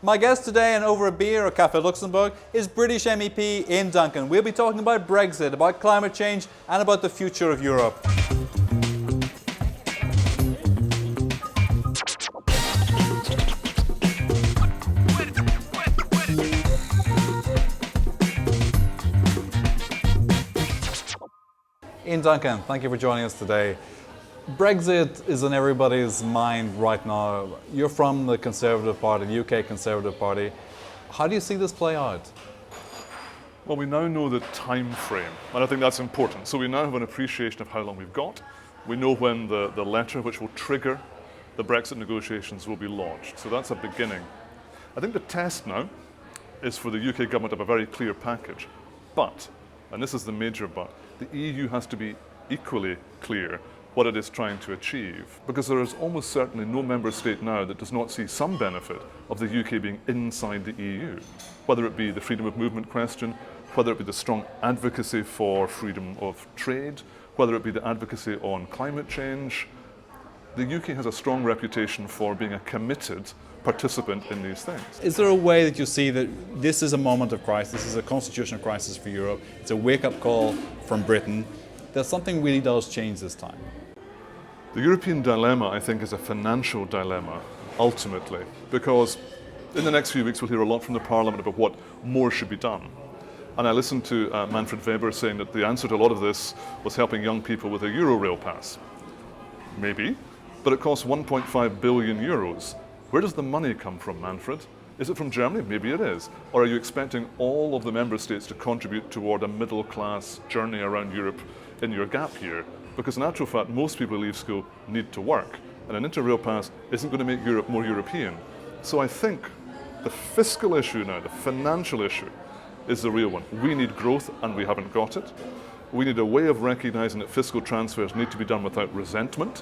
My guest today and over a beer at Café Luxembourg is British MEP Ian Duncan. We'll be talking about Brexit, about climate change and about the future of Europe. Ian Duncan, thank you for joining us today. Brexit is in everybody's mind right now. You're from the Conservative Party, the UK Conservative Party. How do you see this play out? Well, we now know the time frame, and I think that's important. So we now have an appreciation of how long we've got. We know when the letter which will trigger the Brexit negotiations will be launched. So that's a beginning. I think the test now is for the UK government to have a very clear package. But, and this is the major but, the EU has to be equally clear what it is trying to achieve, because there is almost certainly no member state now that does not see some benefit of the UK being inside the EU, whether it be the freedom of movement question, whether it be the strong advocacy for freedom of trade, whether it be the advocacy on climate change. The UK has a strong reputation for being a committed participant in these things. Is there a way that you see that this is a moment of crisis, this is a constitutional crisis for Europe, it's a wake-up call from Britain, that something really does change this time? The European dilemma, I think, is a financial dilemma, ultimately, because in the next few weeks we'll hear a lot from the Parliament about what more should be done. And I listened to Manfred Weber saying that the answer to a lot of this was helping young people with a Euro pass. Maybe, but it costs 1.5 billion euros. Where does the money come from, Manfred? Is it from Germany? Maybe it is. Or are you expecting all of the member states to contribute toward a middle-class journey around Europe in your gap year? Because in actual fact, most people who leave school need to work, and an Interrail pass isn't going to make Europe more European. So I think the fiscal issue now, the financial issue, is the real one. We need growth, and we haven't got it. We need a way of recognizing that fiscal transfers need to be done without resentment,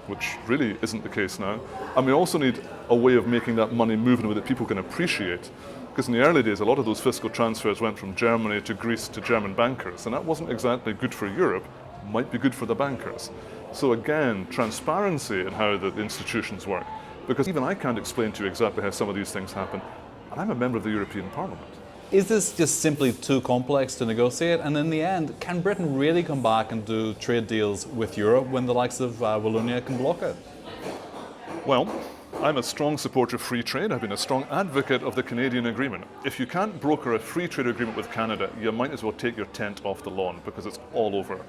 which really isn't the case now. And we also need a way of making that money move in a way that people can appreciate. Because in the early days, a lot of those fiscal transfers went from Germany to Greece to German bankers, and that wasn't exactly good for Europe. Might be good for the bankers. So again, transparency in how the institutions work, because even I can't explain to you exactly how some of these things happen, and I'm a member of the European Parliament. Is this just simply too complex to negotiate? And in the end, can Britain really come back and do trade deals with Europe when the likes of Wallonia can block it? Well, I'm a strong supporter of free trade. I've been a strong advocate of the Canadian agreement. If you can't broker a free trade agreement with Canada, you might as well take your tent off the lawn, because it's all over.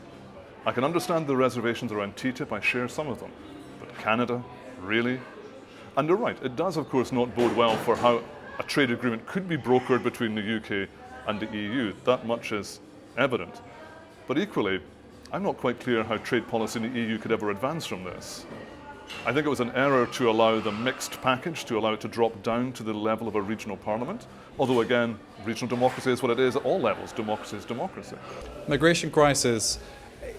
I can understand the reservations around TTIP, I share some of them, but Canada, really? And you're right, it does of course not bode well for how a trade agreement could be brokered between the UK and the EU. That much is evident. But equally, I'm not quite clear how trade policy in the EU could ever advance from this. I think it was an error to allow the mixed package, to allow it to drop down to the level of a regional parliament. Although again, regional democracy is what it is at all levels. Democracy is democracy. Migration crisis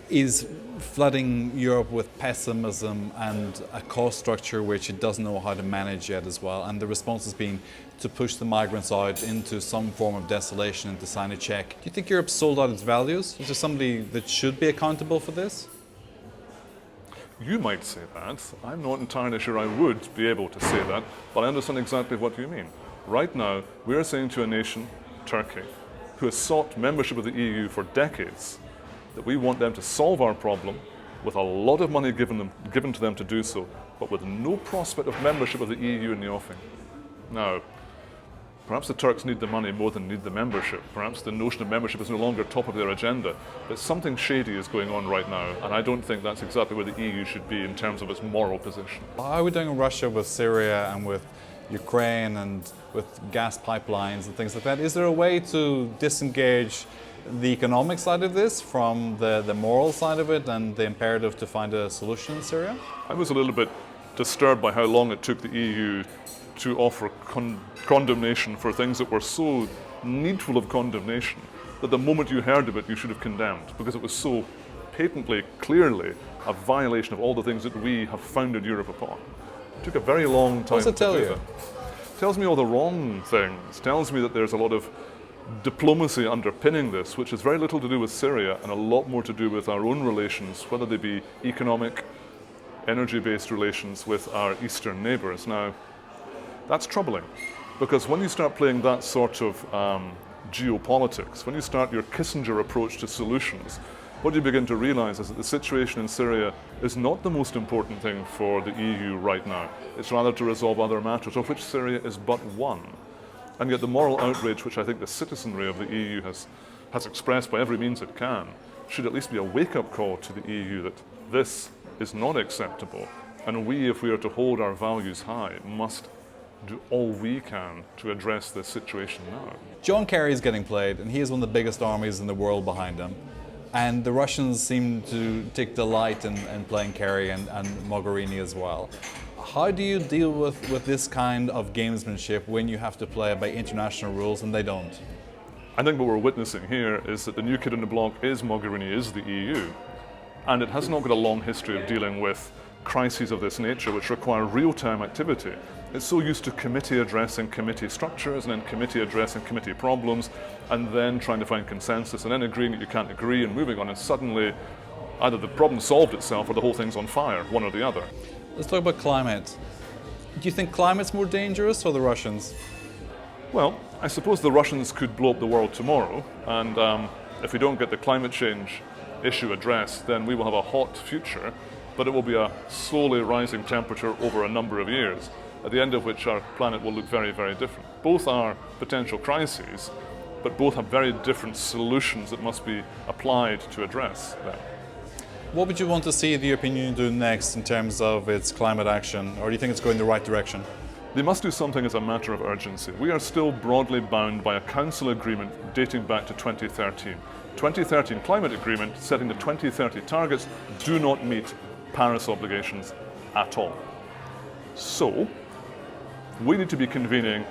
is flooding Europe with pessimism and a cost structure which it doesn't know how to manage yet as well. And the response has been to push the migrants out into some form of desolation and to sign a check. Do you think Europe sold out its values? Is there somebody that should be accountable for this? You might say that. I'm not entirely sure I would be able to say that, but I understand exactly what you mean. Right now, we're saying to a nation, Turkey, who has sought membership of the EU for decades, that we want them to solve our problem with a lot of money given to them to do so, but with no prospect of membership of the EU in the offing. Now, perhaps the Turks need the money more than need the membership. Perhaps the notion of membership is no longer top of their agenda, but something shady is going on right now, and I don't think that's exactly where the EU should be in terms of its moral position. How are we doing in Russia with Syria and with Ukraine and with gas pipelines and things like that? Is there a way to disengage the economic side of this from the moral side of it and the imperative to find a solution in Syria? I was a little bit disturbed by how long it took the EU to offer condemnation for things that were so needful of condemnation that the moment you heard of it you should have condemned, because it was so patently, clearly a violation of all the things that we have founded Europe upon. It took a very long time to do that. It tells me all the wrong things. It tells me that there's a lot of diplomacy underpinning this, which has very little to do with Syria and a lot more to do with our own relations, whether they be economic, energy-based relations with our eastern neighbours. Now, that's troubling. Because when you start playing that sort of geopolitics, when you start your Kissinger approach to solutions, what you begin to realize is that the situation in Syria is not the most important thing for the EU right now. It's rather to resolve other matters, of which Syria is but one. And yet the moral outrage which I think the citizenry of the EU has expressed by every means it can should at least be a wake-up call to the EU that this is not acceptable. And we, if we are to hold our values high, must do all we can to address this situation now. John Kerry is getting played, and he has one of the biggest armies in the world behind him. And the Russians seem to take delight in playing Kerry and Mogherini as well. How do you deal with this kind of gamesmanship when you have to play by international rules and they don't? I think what we're witnessing here is that the new kid on the block is Mogherini, is the EU. And it has not got a long history of dealing with crises of this nature which require real-time activity. It's so used to committee addressing committee structures and then committee addressing committee problems and then trying to find consensus and then agreeing that you can't agree and moving on, and suddenly either the problem solved itself or the whole thing's on fire, one or the other. Let's talk about climate. Do you think climate's more dangerous or the Russians? Well, I suppose the Russians could blow up the world tomorrow, and if we don't get the climate change issue addressed, then we will have a hot future, but it will be a slowly rising temperature over a number of years, at the end of which our planet will look very, very different. Both are potential crises, but both have very different solutions that must be applied to address them. What would you want to see the European Union do next in terms of its climate action, or do you think it's going the right direction? They must do something as a matter of urgency. We are still broadly bound by a Council agreement dating back to 2013. 2013 climate agreement setting the 2030 targets do not meet Paris obligations at all. So, we need to be convening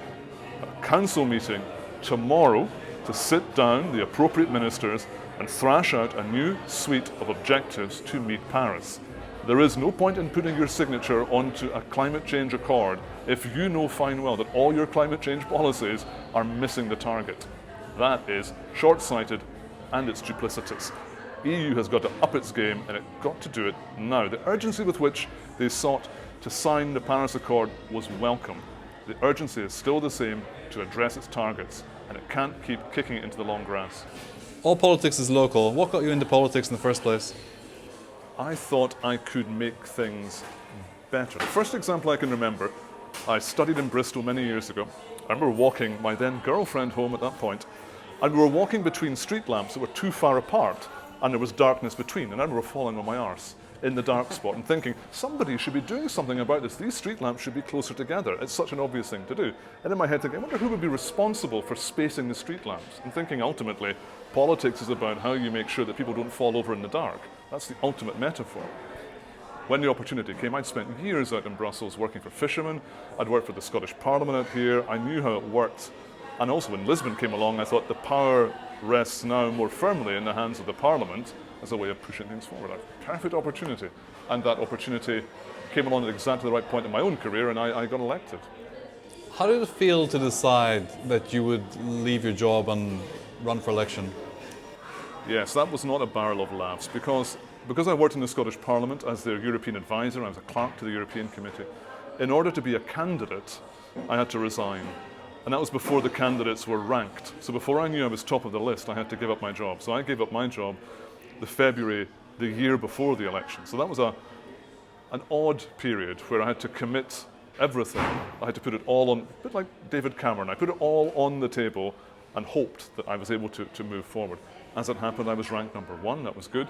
a Council meeting tomorrow to sit down, the appropriate ministers, and thrash out a new suite of objectives to meet Paris. There is no point in putting your signature onto a climate change accord if you know fine well that all your climate change policies are missing the target. That is short-sighted and it's duplicitous. EU has got to up its game and it's got to do it now. The urgency with which they sought to sign the Paris Accord was welcome. The urgency is still the same to address its targets, and it can't keep kicking it into the long grass. All politics is local. What got you into politics in the first place? I thought I could make things better. The first example I can remember, I studied in Bristol many years ago. I remember walking my then girlfriend home at that point, and we were walking between street lamps that were too far apart, and there was darkness between, and I remember falling on my arse in the dark spot and thinking, somebody should be doing something about this. These street lamps should be closer together. It's such an obvious thing to do. And in my head thinking, I wonder who would be responsible for spacing the street lamps? And thinking ultimately, politics is about how you make sure that people don't fall over in the dark. That's the ultimate metaphor. When the opportunity came, I'd spent years out in Brussels working for fishermen. I'd worked for the Scottish Parliament out here. I knew how it worked. And also when Lisbon came along, I thought the power rests now more firmly in the hands of the Parliament as a way of pushing things forward. A perfect opportunity. And that opportunity came along at exactly the right point in my own career, and I got elected. How did it feel to decide that you would leave your job and run for election? Yes, that was not a barrel of laughs, because I worked in the Scottish Parliament as their European advisor. I was a clerk to the European Committee. In order to be a candidate, I had to resign. And that was before the candidates were ranked. So before I knew I was top of the list, I had to give up my job. So I gave up my job the February, the year before the election. So that was an odd period where I had to commit everything. I had to put it all on, a bit like David Cameron. I put it all on the table and hoped that I was able to move forward. As it happened, I was ranked number one. That was good.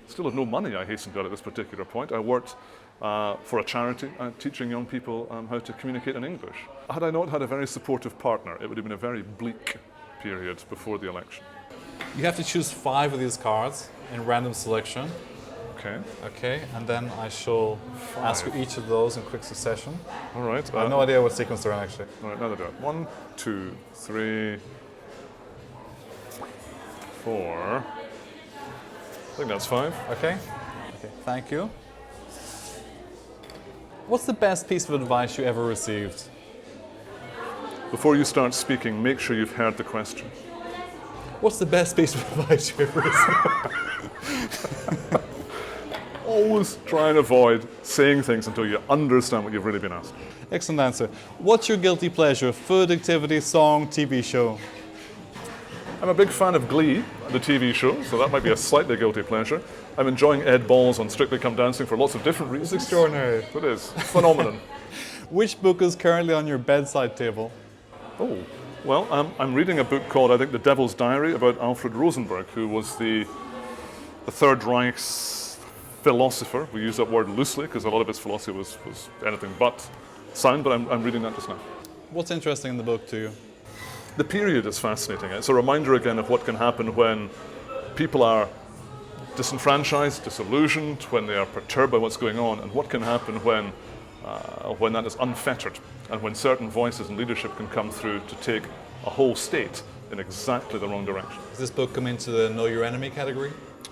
Still had no money, I hastened to add at this particular point. I worked for a charity teaching young people how to communicate in English. Had I not had a very supportive partner, it would have been a very bleak period before the election. You have to choose 5 of these cards in random selection. Okay. Okay, and then I shall ask you each of those in quick succession. All right. I have no idea what sequence they're in, actually. All right, now they do it. 1, 2, 3, 4. I think that's 5. Okay. Okay, thank you. What's the best piece of advice you ever received? Before you start speaking, make sure you've heard the question. What's the best piece of advice you ever received? Always try and avoid saying things until you understand what you've really been asked. Excellent answer. What's your guilty pleasure? Food, activity, song, TV show? I'm a big fan of Glee, the TV show, so that might be a slightly guilty pleasure. I'm enjoying Ed Balls on Strictly Come Dancing for lots of different reasons. It's extraordinary. It is. Phenomenon. Which book is currently on your bedside table? Oh, well, I'm reading a book called, I think, The Devil's Diary about Alfred Rosenberg, who was the Third Reich's philosopher. We use that word loosely because a lot of his philosophy was anything but sound, but I'm reading that just now. What's interesting in the book to you? The period is fascinating. It's a reminder again of what can happen when people are disenfranchised, disillusioned, when they are perturbed by what's going on, and what can happen when that is unfettered, and when certain voices and leadership can come through to take a whole state in exactly the wrong direction. Does this book come into the Know Your Enemy category?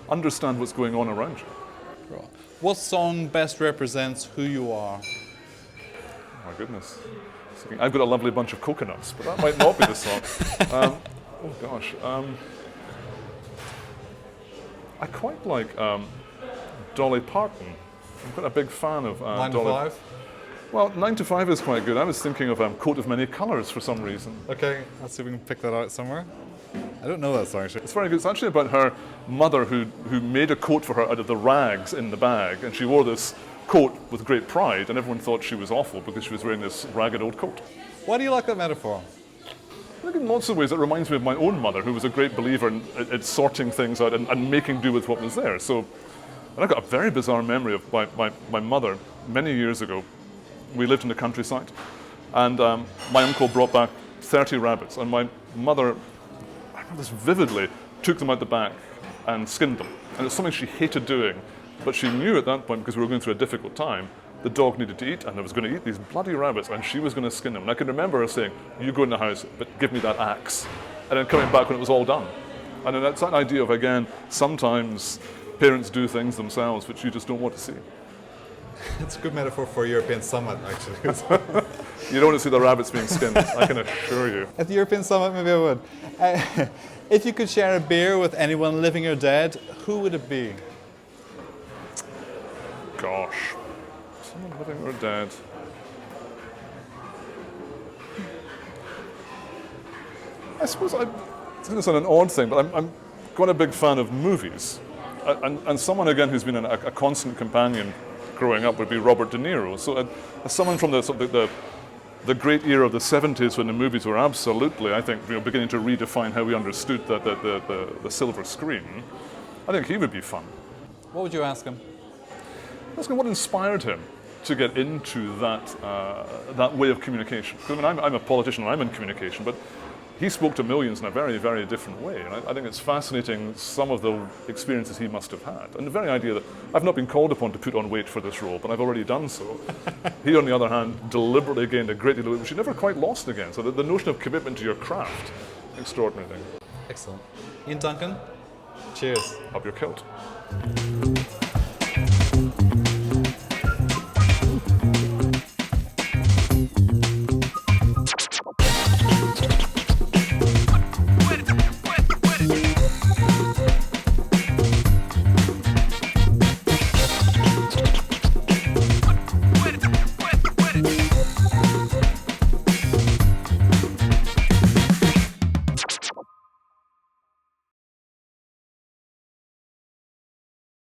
Understand what's going on around you. What song best represents who you are? Oh my goodness. I've got a lovely bunch of coconuts, but that might not be the song. Oh gosh. I quite like Dolly Parton. I'm quite a big fan of 9 to Dolly. 5? Well, 9 to 5 is quite good. I was thinking of Coat of Many Colours for some reason. Okay, let's see if we can pick that out somewhere. I don't know that song actually. It's very good. It's actually about her mother who made a coat for her out of the rags in the bag, and she wore this coat with great pride, and everyone thought she was awful because she was wearing this ragged old coat. Why do you like that metaphor? I think in lots of ways it reminds me of my own mother, who was a great believer in sorting things out and making do with what was there. So, and I've got a very bizarre memory of my mother many years ago. We lived in the countryside, and my uncle brought back 30 rabbits, and my mother, I remember this vividly, took them out the back and skinned them. And it's something she hated doing, but she knew at that point, because we were going through a difficult time, the dog needed to eat, and I was going to eat these bloody rabbits, and she was going to skin them. And I can remember her saying, "You go in the house, but give me that axe," and then coming back when it was all done. And then that's that idea of, again, sometimes parents do things themselves which you just don't want to see. It's a good metaphor for a European summit, actually. You don't want to see the rabbits being skinned, I can assure you. At the European summit, maybe I would. If you could share a beer with anyone living or dead, who would it be? Gosh. Someone living or dead. I suppose it's going to sound an odd thing, but I'm quite a big fan of movies. And someone, again, who's been a constant companion growing up would be Robert De Niro. So as someone from the great era of the 70s, when the movies were absolutely, I think, beginning to redefine how we understood the silver screen, I think he would be fun. What would you ask him? Ask him what inspired him to get into that way of communication. Because I mean, I'm a politician and I'm in communication, but he spoke to millions in a very, very different way. And I think it's fascinating some of the experiences he must have had. And the very idea that I've not been called upon to put on weight for this role, but I've already done so. He, on the other hand, deliberately gained a great deal of weight, which he never quite lost again. So the notion of commitment to your craft, extraordinary thing. Excellent. Ian Duncan, cheers. Up your kilt.